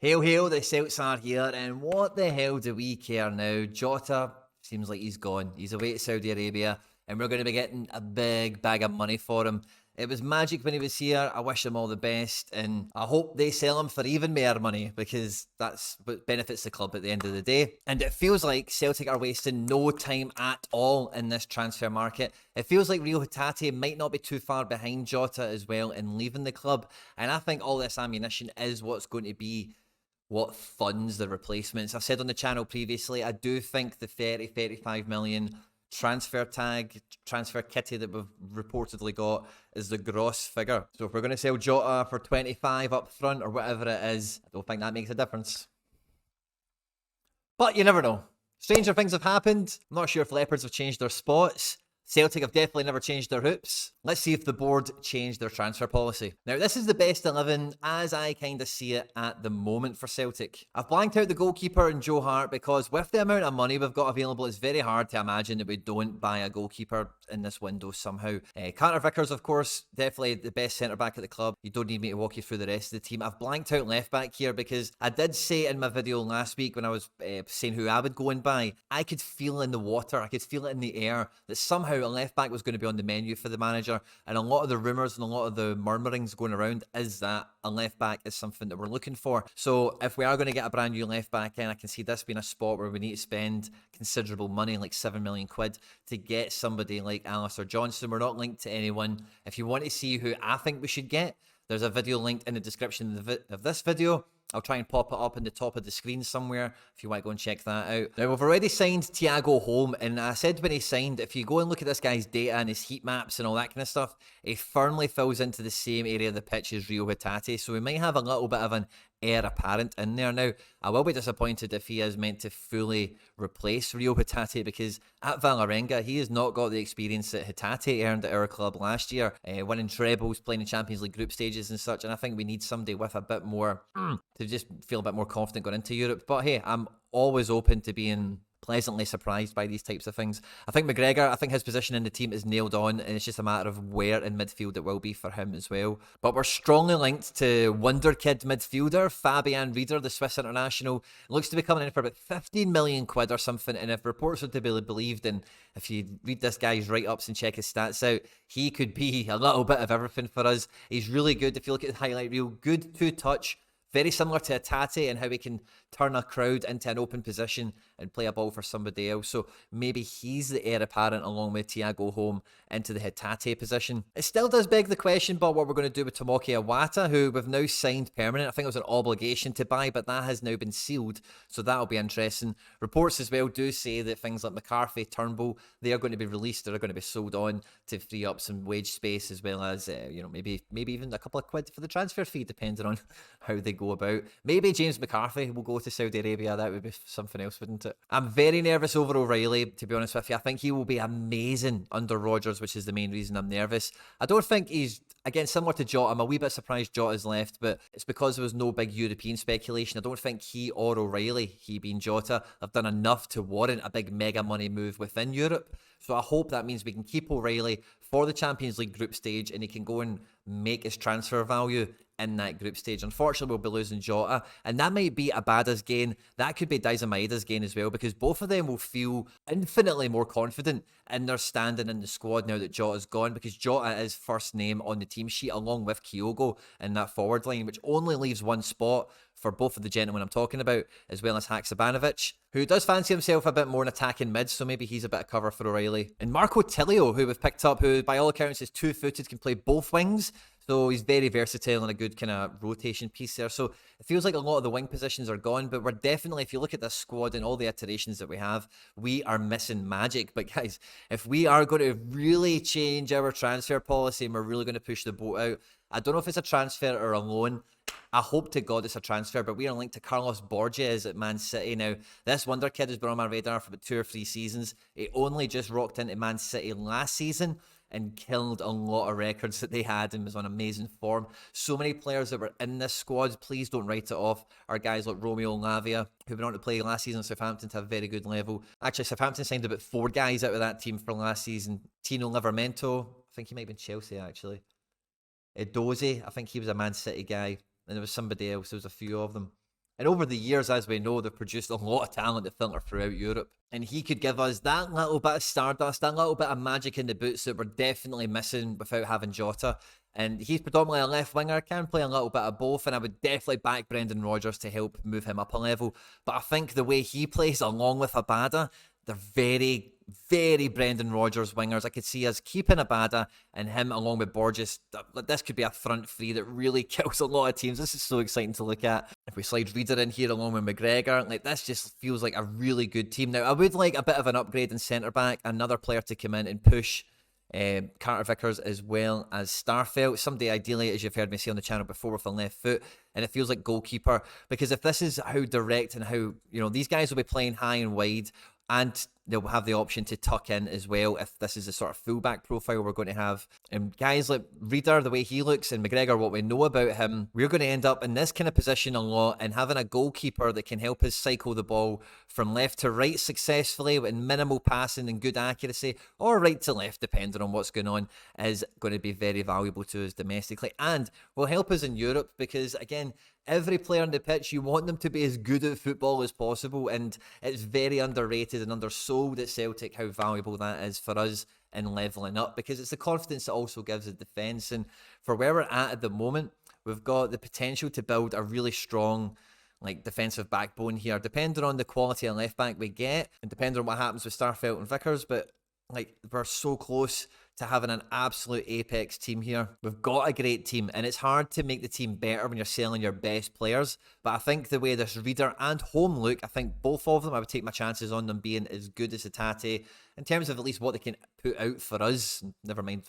Hail, hail, the Celts are here, and what the hell do we care now? Jota seems like he's gone. He's away to Saudi Arabia, and we're going to be getting a big bag of money for him. It was magic when he was here. I wish him all the best, and I hope they sell him for even more money, because that's what benefits the club at the end of the day. And it feels like Celtic are wasting no time at all in this transfer market. It feels like Rio Hatate might not be too far behind Jota as well in leaving the club, and I think all this ammunition is what's going to be what funds the replacements. I've said on the channel previously, I do think the 35 million transfer kitty that we've reportedly got is the gross figure. So if we're going to sell Jota for 25 up front or whatever it is, I don't think that makes a difference. But you never know. Stranger things have happened. I'm not sure if Leopards have changed their spots. Celtic have definitely never changed their hoops. Let's see if the board changed their transfer policy. Now, this is the best 11 as I kind of see it at the moment for Celtic. I've blanked out the goalkeeper and Joe Hart because with the amount of money we've got available, it's very hard to imagine that we don't buy a goalkeeper in this window somehow. Carter Vickers, of course, definitely the best centre-back at the club. You don't need me to walk you through the rest of the team. I've blanked out left-back here because I did say in my video last week when I was saying who I would go and buy, I could feel in the water, I could feel it in the air that somehow a left-back was going to be on the menu for the manager, and a lot of the rumours and a lot of the murmurings going around is that a left-back is something that we're looking for. So if we are going to get a brand new left-back in, I can see this being a spot where we need to spend considerable money, like 7 million quid, to get somebody like Alistair Johnson. We're not linked to anyone. If you want to see who I think we should get, there's a video linked in the description of this video. I'll try and pop it up in the top of the screen somewhere if you want to go and check that out. Now, we've already signed Thiago Holm, and I said when he signed, if you go and look at this guy's data and his heat maps and all that kind of stuff, he firmly falls into the same area of the pitch as Rio Hatate, so we might have a little bit of an heir apparent in there. Now, I will be disappointed if he is meant to fully replace Rio Hatate, because at Valerenga, he has not got the experience that Hatate earned at our club last year, winning trebles, playing in Champions League group stages and such, and I think we need somebody with a bit more, to just feel a bit more confident going into Europe. But hey, I'm always open to being pleasantly surprised by these types of things. I think McGregor, I think his position in the team is nailed on, and it's just a matter of where in midfield it will be for him as well. But we're strongly linked to wonder kid midfielder Fabian Rieder, the Swiss international. Looks to be coming in for about 15 million quid or something, and if reports are to be believed, and if you read this guy's write-ups and check his stats out, he could be a little bit of everything for us. He's really good. If you look at the highlight reel, good two-touch, very similar to Hatate and how he can turn a crowd into an open position and play a ball for somebody else. So maybe he's the heir apparent along with Thiago Holm into the Hatate position. It still does beg the question about what we're going to do with Tomoki Iwata, who we've now signed permanent. I think it was an obligation to buy, but that has now been sealed. So that'll be interesting. Reports as well do say that things like McCarthy, Turnbull, they are going to be released. They're going to be sold on to free up some wage space, as well as, maybe even a couple of quid for the transfer fee, depending on how they go about. Maybe James McCarthy will go to Saudi Arabia. That would be something else, wouldn't it? I'm very nervous over O'Reilly, to be honest with you. I think he will be amazing under Rodgers, which is the main reason I'm nervous. I don't think he's, again, similar to Jota, I'm a wee bit surprised Jota's left, but it's because there was no big European speculation. I don't think he or O'Reilly, he being Jota, have done enough to warrant a big mega money move within Europe. So I hope that means we can keep O'Reilly for the Champions League group stage, and he can go and make his transfer value in that group stage. Unfortunately, we'll be losing Jota, and that might be Abada's gain. That could be Daizen Maeda's gain as well, because both of them will feel infinitely more confident in their standing in the squad now that Jota's gone, because Jota is first name on the team sheet along with Kyogo in that forward line, which only leaves one spot for both of the gentlemen I'm talking about, as well as Haksabanovic, who does fancy himself a bit more in attacking mid, so maybe he's a bit of cover for O'Reilly. And Marco Tilio, who we've picked up, who by all accounts is two-footed, can play both wings, so he's very versatile and a good kind of rotation piece there. So it feels like a lot of the wing positions are gone, but we're definitely, if you look at this squad and all the iterations that we have, we are missing magic. But guys, if we are going to really change our transfer policy and we're really going to push the boat out, I don't know if it's a transfer or a loan. I hope to God it's a transfer, but we are linked to Carlos Borges at Man City. Now, this wonder kid has been on my radar for about 2 or 3 seasons. He only just rocked into Man City last season and killed a lot of records that they had and was on amazing form. So many players that were in this squad, please don't write it off, are guys like Romeo Lavia, who went on to play last season at Southampton to a very good level. Actually, Southampton signed about 4 guys out of that team for last season. Tino Livramento, I think he might have been Chelsea actually. Dozie, I think he was a Man City guy. And there was somebody else, there was a few of them. And over the years, as we know, they've produced a lot of talent to filter throughout Europe. And he could give us that little bit of stardust, that little bit of magic in the boots that we're definitely missing without having Jota. And he's predominantly a left winger, can play a little bit of both, and I would definitely back Brendan Rodgers to help move him up a level. But I think the way he plays along with Abada, they're very, very Brendan Rodgers wingers. I could see us keeping Abada and him along with Borges. This could be a front three that really kills a lot of teams. This is so exciting to look at. If we slide Rieder in here along with McGregor, like this just feels like a really good team. Now, I would like a bit of an upgrade in centre-back, another player to come in and push Carter Vickers as well as Starfelt. Somebody ideally, as you've heard me say on the channel before, with a left foot, and it feels like goalkeeper, because if this is how direct and how, you know, these guys will be playing high and wide, and they'll have the option to tuck in as well if this is the sort of fullback profile we're going to have. And guys like Rieder, the way he looks, and McGregor, what we know about him, we're going to end up in this kind of position a lot, and having a goalkeeper that can help us cycle the ball from left to right successfully with minimal passing and good accuracy, or right to left depending on what's going on, is going to be very valuable to us domestically, and will help us in Europe, because again, every player on the pitch, you want them to be as good at football as possible, and it's very underrated and undersold at Celtic how valuable that is for us in levelling up, because it's the confidence it also gives the defence. And for where we're at the moment, we've got the potential to build a really strong defensive backbone here, depending on the quality of left back we get, and depending on what happens with Starfelt and Vickers. But we're so close to having an absolute apex team here. We've got a great team, and it's hard to make the team better when you're selling your best players. But I think the way this Rieder and Holm look, I think both of them, I would take my chances on them being as good as Hatate in terms of at least what they can put out for us, never mind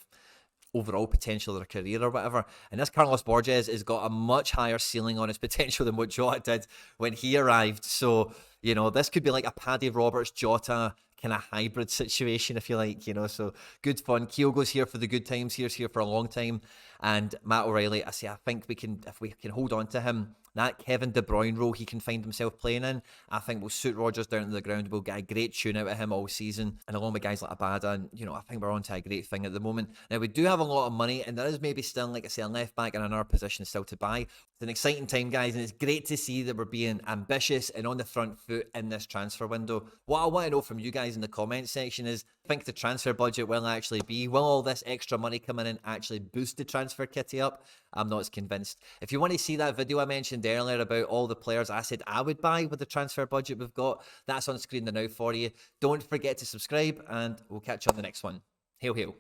overall potential of their career or whatever. And this Carlos Borges has got a much higher ceiling on his potential than what Jota did when he arrived. So, you know, this could be like a Paddy Roberts, Jota kind of hybrid situation, if you like, you know. So good fun. Kyogo's here for the good times. He's here for a long time. And Matt O'Reilly, I think we can, if we can hold on to him, that Kevin De Bruyne role he can find himself playing in, I think will suit Rodgers down to the ground. We'll get a great tune out of him all season, and along with guys like Abada, and you know, I think we're on to a great thing at the moment. Now, we do have a lot of money, and there is maybe still, like I say, a left back in another position still to buy. It's an exciting time, guys, and it's great to see that we're being ambitious and on the front foot in this transfer window. What I want to know from you guys in the comment section is, think the transfer budget will actually be, will all this extra money coming in actually boost the transfer kitty up? I'm not as convinced. If you want to see that video I mentioned earlier about all the players I said I would buy with the transfer budget we've got, that's on screen now for you. Don't forget to subscribe, and we'll catch you on the next one. Hail, hail.